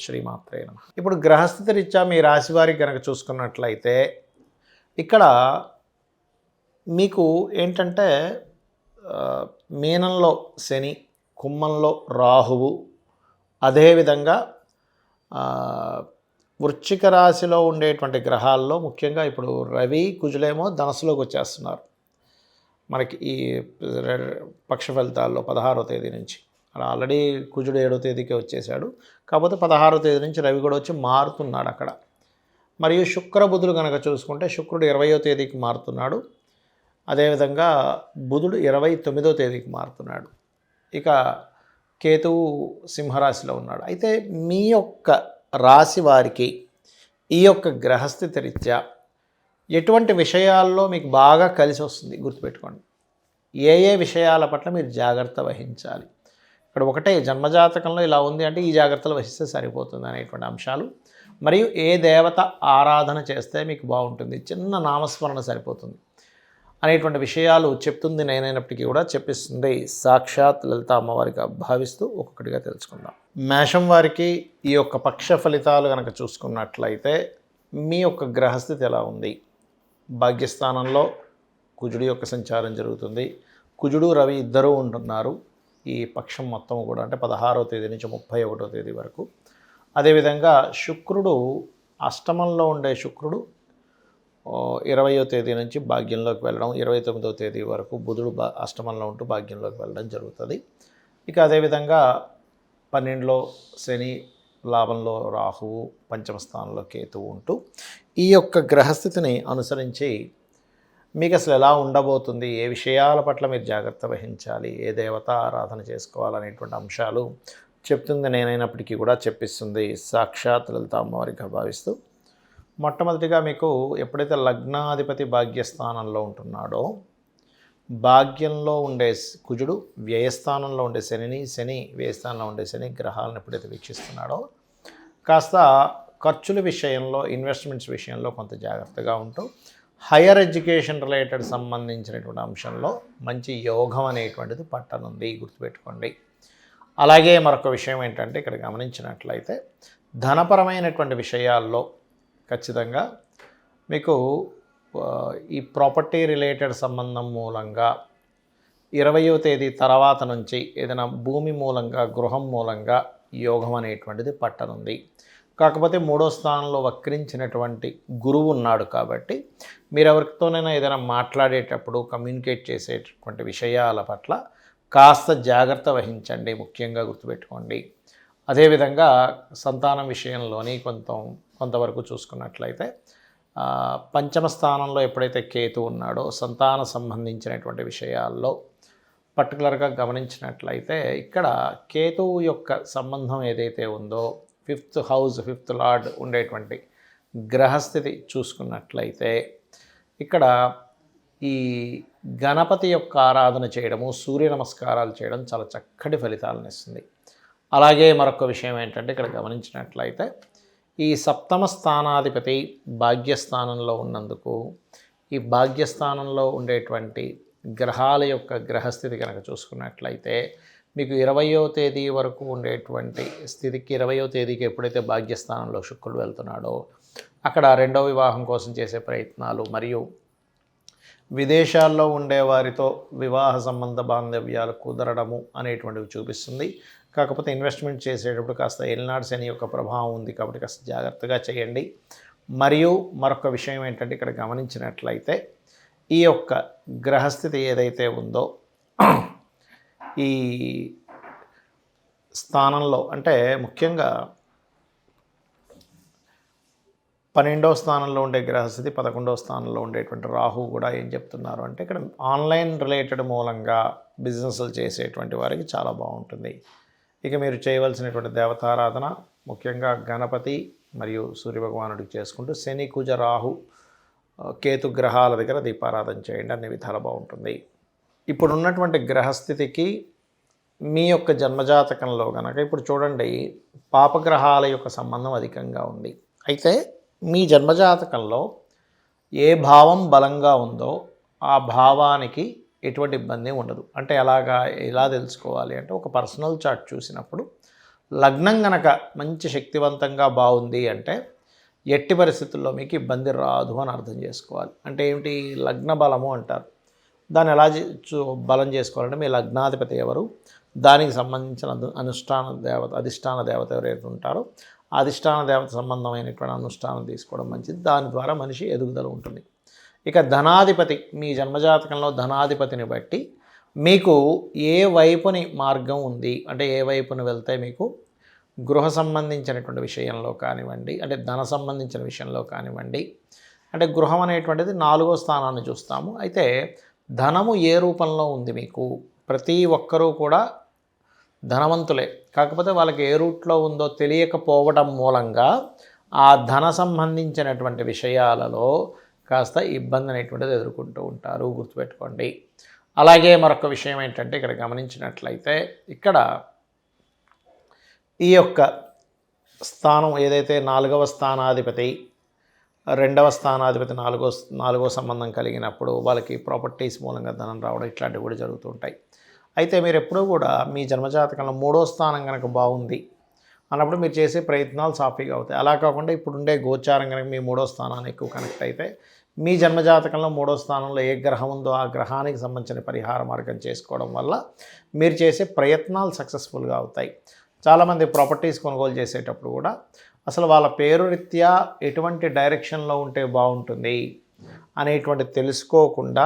శ్రీమాత్రే నమః. ఇప్పుడు గ్రహస్థితి రీత్యా మీ రాశి వారికి కనుక చూసుకున్నట్లయితే ఇక్కడ మీకు ఏంటంటే మీనంలో శని, కుంభంలో రాహువు, అదేవిధంగా వృశ్చిక రాశిలో ఉండేటువంటి గ్రహాల్లో ముఖ్యంగా ఇప్పుడు రవి, కుజులేమో ధనస్సులోకి వచ్చేస్తున్నారు మనకి ఈ పక్ష ఫలితాల్లో 16వ తేదీ నుంచి. అలా ఆల్రెడీ కుజుడు 7వ తేదీకే వచ్చేసాడు, కాకపోతే 16వ తేదీ నుంచి రవి కూడా వచ్చి మారుతున్నాడు అక్కడ. మరియు శుక్ర బుధుడు కనుక చూసుకుంటే శుక్రుడు 20వ తేదీకి మారుతున్నాడు, అదేవిధంగా బుధుడు 29వ తేదీకి మారుతున్నాడు. ఇక కేతువు సింహరాశిలో ఉన్నాడు. అయితే మీ యొక్క రాశి వారికి ఈ యొక్క గ్రహస్థితి రీత్యా ఎటువంటి విషయాల్లో మీకు బాగా కలిసి వస్తుంది గుర్తుపెట్టుకోండి. ఏ ఏ విషయాల పట్ల మీరు జాగ్రత్త వహించాలి. ఇక్కడ ఒకటే జన్మజాతకంలో ఇలా ఉంది అంటే ఈ జాగ్రత్తలు వహిస్తే సరిపోతుంది అనేటువంటి అంశాలు, మరియు ఏ దేవత ఆరాధన చేస్తే మీకు బాగుంటుంది, చిన్న నామస్మరణ సరిపోతుంది అనేటువంటి విషయాలు చెప్తుంది నేనైనప్పటికీ కూడా చెప్పిస్తుంది సాక్షాత్ లలిత అమ్మవారిగా భావిస్తూ ఒక్కొక్కటిగా తెలుసుకుందాం. మేషం వారికి ఈ యొక్క పక్ష ఫలితాలు కనుక చూసుకున్నట్లయితే మీ యొక్క గ్రహస్థితి ఎలా ఉంది. భాగ్యస్థానంలో కుజుడి యొక్క సంచారం జరుగుతుంది. కుజుడు రవి ఇద్దరూ ఉంటున్నారు ఈ పక్షం మొత్తం కూడా, అంటే 16వ తేదీ నుంచి 31వ తేదీ వరకు. అదేవిధంగా శుక్రుడు అష్టమంలో ఉండే శుక్రుడు 20వ తేదీ నుంచి భాగ్యంలోకి వెళ్ళడం, 29వ తేదీ వరకు బుధుడు అష్టమంలో ఉంటూ భాగ్యంలోకి వెళ్ళడం జరుగుతుంది. ఇక అదేవిధంగా 12లో శని, లాభంలో రాహువు, పంచమ స్థానంలో కేతువు ఉంటూ ఈ యొక్క గ్రహస్థితిని అనుసరించి మీకు అసలు ఎలా ఉండబోతుంది, ఏ విషయాల పట్ల మీరు జాగ్రత్త వహించాలి, ఏ దేవత ఆరాధన చేసుకోవాలనేటువంటి అంశాలు చెప్తుంది నేనైనప్పటికీ కూడా చెప్పిస్తుంది సాక్షాత్ లలిత అమ్మవారిగా భావిస్తూ. మొట్టమొదటిగా మీకు ఎప్పుడైతే లగ్నాధిపతి భాగ్యస్థానంలో ఉంటున్నాడో, భాగ్యంలో ఉండే కుజుడు వ్యయస్థానంలో ఉండే శనిని, శని వ్యయస్థానంలో ఉండే శని గ్రహాలను ఎప్పుడైతే వీక్షిస్తున్నాడో కాస్త ఖర్చుల విషయంలో, ఇన్వెస్ట్మెంట్స్ విషయంలో కొంత జాగ్రత్తగా ఉంటూ హయ్యర్ ఎడ్యుకేషన్ రిలేటెడ్ సంబంధించినటువంటి అంశంలో మంచి యోగం అనేటువంటిది పట్టనుంది గుర్తుపెట్టుకోండి. అలాగే మరొక విషయం ఏంటంటే ఇక్కడ గమనించినట్లయితే ధనపరమైనటువంటి విషయాల్లో ఖచ్చితంగా మీకు ఈ ప్రాపర్టీ రిలేటెడ్ సంబంధం మూలంగా 20వ తేదీ తర్వాత నుంచి ఏదైనా భూమి మూలంగా, గృహం మూలంగా యోగం అనేటువంటిది పట్టనుంది. కాకపోతే 3వ స్థానంలో వక్రించినటువంటి గురువు ఉన్నాడు కాబట్టి మీరు ఎవరితోనైనా ఏదైనా మాట్లాడేటప్పుడు, కమ్యూనికేట్ చేసేటటువంటి విషయాల పట్ల కాస్త జాగ్రత్త వహించండి, ముఖ్యంగా గుర్తుపెట్టుకోండి. అదేవిధంగా సంతానం విషయంలోని కొంతవరకు చూసుకున్నట్లయితే పంచమ స్థానంలో ఎప్పుడైతే కేతు ఉన్నాడో సంతాన సంబంధించినటువంటి విషయాల్లో పర్టికులర్గా గమనించినట్లయితే ఇక్కడ కేతువు యొక్క సంబంధం ఏదైతే ఉందో 5th హౌస్, 5th లార్డ్ ఉండేటువంటి గ్రహస్థితి చూసుకున్నట్లయితే ఇక్కడ ఈ గణపతి యొక్క ఆరాధన చేయడము, సూర్య నమస్కారాలు చేయడం చాలా చక్కటి ఫలితాలను ఇస్తుంది. అలాగే మరొక విషయం ఏంటంటే ఇక్కడ గమనించినట్లయితే ఈ సప్తమ స్థానాధిపతి భాగ్యస్థానంలో ఉన్నందుకు ఈ భాగ్యస్థానంలో ఉండేటువంటి గ్రహాల యొక్క గ్రహస్థితి కనుక చూసుకున్నట్లయితే మీకు 20వ తేదీ వరకు ఉండేటువంటి స్థితికి 20వ తేదీకి ఎప్పుడైతే భాగ్యస్థానంలో శుక్రుడు వెళ్తున్నాడో అక్కడ రెండవ వివాహం కోసం చేసే ప్రయత్నాలు మరియు విదేశాల్లో ఉండేవారితో వివాహ సంబంధ బాంధవ్యాలు కుదరడము అనేటువంటివి చూపిస్తుంది. కాకపోతే ఇన్వెస్ట్మెంట్ చేసేటప్పుడు కాస్త ఏలినాడు శని యొక్క ప్రభావం ఉంది కాబట్టి కాస్త జాగ్రత్తగా చేయండి. మరియు మరొక విషయం ఏంటంటే ఇక్కడ గమనించినట్లయితే ఈ యొక్క గ్రహస్థితి ఏదైతే ఉందో ఈ స్థానంలో అంటే ముఖ్యంగా 12వ స్థానంలో ఉండే గ్రహస్థితి, 11వ స్థానంలో ఉండేటువంటి రాహు కూడా ఏం చెప్తున్నారు అంటే ఇక్కడ ఆన్లైన్ రిలేటెడ్ మూలంగా బిజినెస్లు చేసేటువంటి వారికి చాలా బాగుంటుంది. ఇక మీరు చేయవలసినటువంటి దేవతారాధన ముఖ్యంగా గణపతి మరియు సూర్యభగవానుడికి చేసుకుంటూ శని, కుజ, రాహు, కేతు గ్రహాల దగ్గర దీపారాధన చేయండి, అన్ని విధాలు బాగుంటుంది. ఇప్పుడు ఉన్నటువంటి గ్రహస్థితికి మీ యొక్క జన్మజాతకంలో కనుక ఇప్పుడు చూడండి పాపగ్రహాల యొక్క సంబంధం అధికంగా ఉంది. అయితే మీ జన్మజాతకంలో ఏ భావం బలంగా ఉందో ఆ భావానికి ఎటువంటి ఇబ్బంది ఉండదు. అంటే ఎలా తెలుసుకోవాలి అంటే ఒక పర్సనల్ చార్ట్ చూసినప్పుడు లగ్నం గనక మంచి శక్తివంతంగా బాగుంది అంటే ఎట్టి పరిస్థితుల్లో మీకు ఇబ్బంది రాదు అని అర్థం చేసుకోవాలి. అంటే ఏమిటి, లగ్న బలము అంటారు. దాన్ని ఎలా బలం చేసుకోవాలంటే మీ లగ్నాధిపతి ఎవరు, దానికి సంబంధించిన అనుష్ఠాన దేవత, అధిష్టాన దేవత ఎవరైతే ఉంటారో ఆ అధిష్టాన దేవత సంబంధమైనటువంటి అనుష్ఠానం తీసుకోవడం మంచిది. దాని ద్వారా మనిషి ఎదుగుదల ఉంటుంది. ఇక ధనాధిపతి, మీ జన్మజాతకంలో ధనాధిపతిని బట్టి మీకు ఏ వైపుని మార్గం ఉంది, అంటే ఏ వైపుని వెళ్తే మీకు గృహ సంబంధించినటువంటి విషయంలో కానివ్వండి, అంటే ధన సంబంధించిన విషయంలో కానివ్వండి, అంటే గృహం అనేటువంటిది 4వ స్థానాన్ని చూస్తాము. అయితే ధనము ఏ రూపంలో ఉంది మీకు, ప్రతి ఒక్కరూ కూడా ధనవంతులే, కాకపోతే వాళ్ళకి ఏ రూట్లో ఉందో తెలియకపోవడం మూలంగా ఆ ధన సంబంధించినటువంటి విషయాలలో కాస్త ఇబ్బంది అనేటువంటిది ఎదుర్కొంటూ ఉంటారు, గుర్తుపెట్టుకోండి. అలాగే మరొక విషయం ఏంటంటే ఇక్కడ గమనించినట్లయితే ఇక్కడ ఈ యొక్క స్థానం ఏదైతే 4వ స్థానాధిపతి, 2వ స్థానాధిపతి 4వ సంబంధం కలిగినప్పుడు వాళ్ళకి ప్రాపర్టీస్ మూలంగా ధనం రావడం ఇట్లాంటివి కూడా జరుగుతుంటాయి. అయితే మీరు ఎప్పుడూ కూడా మీ జన్మజాతకంలో 3వ స్థానం కనుక బాగుంది అన్నప్పుడు మీరు చేసే ప్రయత్నాలు సాఫీగా అవుతాయి. అలా కాకుండా ఇప్పుడుండే గోచారం కనుక మీ 3వ స్థానాన్ని ఎక్కువ కనెక్ట్ అయితే మీ జన్మజాతకంలో 3వ స్థానంలో ఏ గ్రహం ఉందో ఆ గ్రహానికి సంబంధించిన పరిహార మార్గం చేసుకోవడం వల్ల మీరు చేసే ప్రయత్నాలు సక్సెస్ఫుల్గా అవుతాయి. చాలామంది ప్రాపర్టీస్ కొనుగోలు చేసేటప్పుడు కూడా అసలు వాళ్ళ పేరు రీత్యా ఎటువంటి డైరెక్షన్లో ఉంటే బాగుంటుంది అనేటువంటి తెలుసుకోకుండా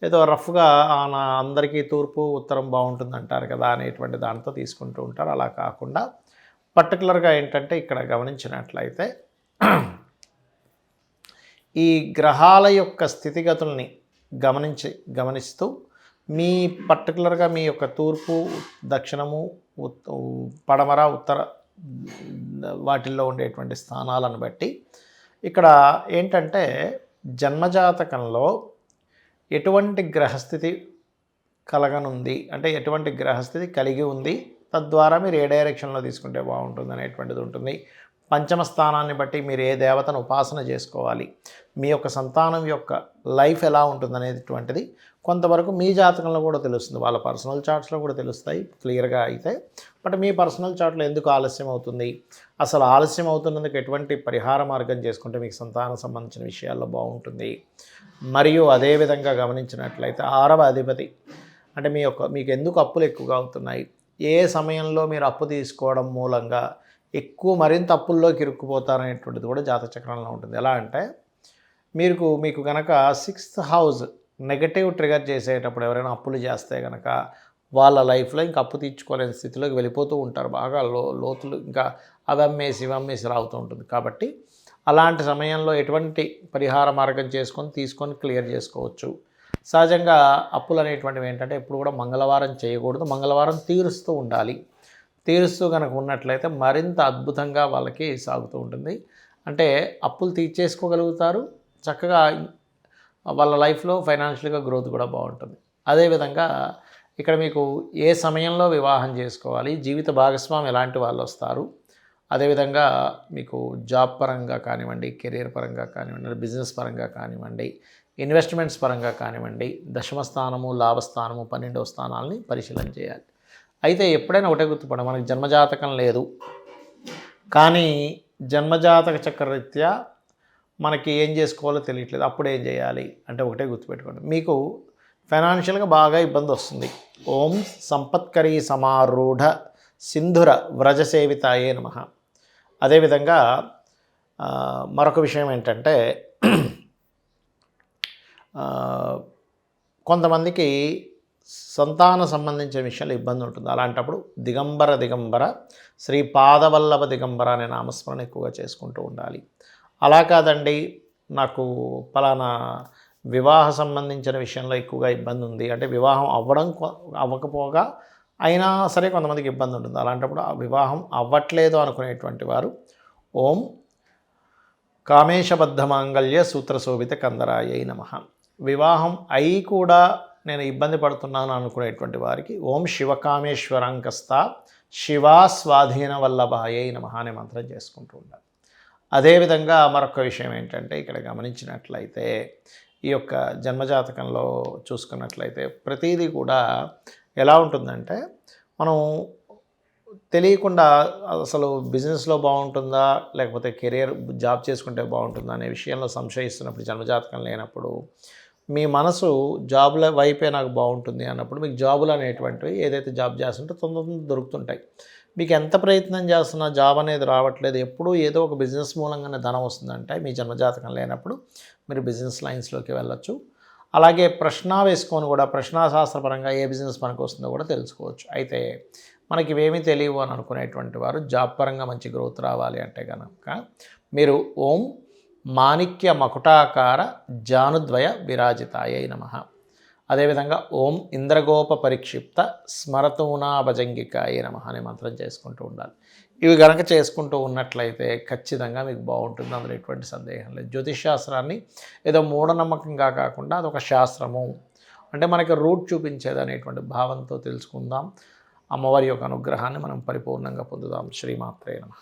ఏదో రఫ్గా నా అందరికీ తూర్పు ఉత్తరం బాగుంటుంది అంటారు కదా అనేటువంటి దాంతో తీసుకుంటూ ఉంటారు. అలా కాకుండా పర్టికులర్గా ఏంటంటే ఇక్కడ గమనించినట్లయితే ఈ గ్రహాల యొక్క స్థితిగతుల్ని గమనిస్తూ మీ పర్టికులర్గా మీ యొక్క తూర్పు, దక్షిణము, పడమర, ఉత్తర వాటిల్లో ఉండేటువంటి స్థానాలను బట్టి ఇక్కడ ఏంటంటే జన్మజాతకంలో ఎటువంటి గ్రహస్థితి కలగనుంది, అంటే ఎటువంటి గ్రహస్థితి కలిగి ఉంది, తద్వారా మీరు ఏ డైరెక్షన్లో తీసుకుంటే బాగుంటుంది అనేటువంటిది ఉంటుంది. పంచమ స్థానాన్ని బట్టి మీరు ఏ దేవతను ఉపాసన చేసుకోవాలి, మీ యొక్క సంతానం యొక్క లైఫ్ ఎలా ఉంటుంది అనేటువంటిది కొంతవరకు మీ జాతకంలో కూడా తెలుస్తుంది, వాళ్ళ పర్సనల్ చార్ట్స్లో కూడా తెలుస్తాయి క్లియర్గా అయితే. బట్ మీ పర్సనల్ చార్ట్లో ఎందుకు ఆలస్యం అవుతుంది, అసలు ఆలస్యం అవుతున్నందుకు ఎటువంటి పరిహార మార్గం చేసుకుంటే మీకు సంతానం సంబంధించిన విషయాల్లో బాగుంటుంది. మరియు అదేవిధంగా గమనించినట్లయితే 6వ అధిపతి, అంటే మీకు ఎందుకు అప్పులు ఎక్కువగా అవుతున్నాయి, ఏ సమయంలో మీరు అప్పు తీసుకోవడం మూలంగా మరింత అప్పుల్లోకి ఇరుక్కుపోతారనేటువంటిది కూడా జాతక చక్రంలో ఉంటుంది. ఎలా అంటే మీకు కనుక 6th హౌస్ నెగటివ్ ట్రిగర్ చేసేటప్పుడు ఎవరైనా అప్పులు చేస్తే కనుక వాళ్ళ లైఫ్లో ఇంకా అప్పు తీర్చుకోలేని స్థితిలోకి వెళ్ళిపోతూ ఉంటారు. బాగా లోతులు ఇంకా అవమ్మేసి ఇవమ్మేసి రావుతూ ఉంటుంది. కాబట్టి అలాంటి సమయంలో ఎటువంటి పరిహార మార్గం తీసుకొని క్లియర్ చేసుకోవచ్చు. సహజంగా అప్పులు అనేటువంటివి ఏంటంటే ఎప్పుడు కూడా మంగళవారం చేయకూడదు, మంగళవారం తీరుస్తూ ఉండాలి. తీరుస్తూ కనుక ఉన్నట్లయితే మరింత అద్భుతంగా వాళ్ళకి సాగుతూ ఉంటుంది. అంటే అప్పులు తీర్చేసుకోగలుగుతారు, చక్కగా వాళ్ళ లైఫ్లో ఫైనాన్షియల్గా గ్రోత్ కూడా బాగుంటుంది. అదేవిధంగా ఇక్కడ మీకు ఏ సమయంలో వివాహం చేసుకోవాలి, జీవిత భాగస్వామి ఎలాంటి వాళ్ళు వస్తారు, అదేవిధంగా మీకు జాబ్ పరంగా కానివ్వండి, కెరీర్ పరంగా కానివ్వండి, బిజినెస్ పరంగా కానివ్వండి, ఇన్వెస్ట్మెంట్స్ పరంగా కానివ్వండి, దశమ స్థానము, లాభస్థానము, 12వ స్థానాలని పరిశీలన చేయాలి. అయితే ఎప్పుడైనా ఒకటే గుర్తుపడ, మనకి జన్మజాతకం లేదు కానీ జన్మజాతక చక్రరీత్యా మనకి ఏం చేసుకోవాలో తెలియట్లేదు, అప్పుడు ఏం చేయాలి అంటే ఒకటే గుర్తుపెట్టుకోండి, మీకు ఫైనాన్షియల్గా బాగా ఇబ్బంది వస్తుంది. ఓం సంపత్కరీ సమారూఢ సింధుర వ్రజసేవితాయే నమః. అదేవిధంగా మరొక విషయం ఏంటంటే కొంతమందికి సంతాన సంబంధించిన విషయాలు ఇబ్బంది ఉంటుంది. అలాంటప్పుడు దిగంబర శ్రీ పాదవల్లభ దిగంబర అనే నామస్మరణ ఎక్కువగా చేసుకుంటూ ఉండాలి. అలా కాదండి, నాకు పలానా వివాహ సంబంధించిన విషయంలో ఎక్కువగా ఇబ్బంది ఉంది అంటే వివాహం అవ్వకపోగా అయినా సరే కొంతమందికి ఇబ్బంది ఉంటుంది. అలాంటప్పుడు ఆ వివాహం అవ్వట్లేదు అనుకునేటువంటి వారు ఓం కామేశబద్ధ మాంగళ్య సూత్రశోభిత కందరాయై నమః. వివాహం అయి కూడా నేను ఇబ్బంది పడుతున్నాను అనుకునేటువంటి వారికి ఓం శివకామేశ్వరాంకస్త శివా స్వాధీన వల్లభాయై నమః అనే మంత్రం చేసుకుంటూ ఉండాలి. అదేవిధంగా మరొక విషయం ఏంటంటే ఇక్కడ గమనించినట్లయితే ఈ యొక్క జన్మజాతకంలో చూసుకున్నట్లయితే ప్రతిదీ కూడా ఎలా ఉంటుందంటే మనం తెలియకుండా అసలు బిజినెస్‌లో బావుంటుందా? లేకపోతే కెరియర్ జాబ్ చేసుకుంటే బావుంటుందా? అనే విషయంలో సంశయిస్తున్నప్పుడు జన్మజాతకం లేనప్పుడు, మీ మనసు జాబ్‌ల వైపే నాకు బావుంటుంది అన్నప్పుడు మీకు జాబులనేటువంటివి ఏదైతే జాబ్ చేస్తుంటే తొందరగా దొరుకుతుంటాయి. మీకు ఎంత ప్రయత్నం చేస్తున్నా జాబ్ అనేది రావట్లేదు. ఎప్పుడూ ఏదో ఒక బిజినెస్ మూలంగానే ధనం వస్తుందంటే మీ జన్మజాతకం లేనప్పుడు మీరు బిజినెస్ లైన్స్‌లోకి వెళ్ళొచ్చు. అలాగే ప్రశ్న వేసుకొని కూడా ప్రశ్నాశాస్త్రపరంగా ఏ బిజినెస్ పనికొస్తుందో కూడా తెలుసుకోవచ్చు. అయితే మనకి ఇవేమీ తెలియవు అని అనుకునేటువంటి వారు జాబ్ పరంగా మంచి గ్రోత్ రావాలి అంటే గనక మీరు ఓం మాణిక్య మకుటాకార జానుద్వయ విరాజితాయై నమః, అదేవిధంగా ఓం ఇంద్రగోప పరిక్షిప్త స్మరతూనా భజంగికాయై నమః అనే మంత్రం చేసుకుంటూ ఉండాలి. ఇవి గనక చేసుకుంటూ ఉన్నట్లయితే ఖచ్చితంగా మీకు బాగుంటుంది. అందులో ఎటువంటి సందేహం లేదు. జ్యోతిష్ శాస్త్రాన్ని ఏదో మూఢనమ్మకంగా కాకుండా అదొక శాస్త్రము, అంటే మనకి రూట్ చూపించేది అనేటువంటి భావంతో తెలుసుకుందాం. అమ్మవారి యొక్క అనుగ్రహాన్ని మనం పరిపూర్ణంగా పొందుదాం. శ్రీమాత్రే నమః.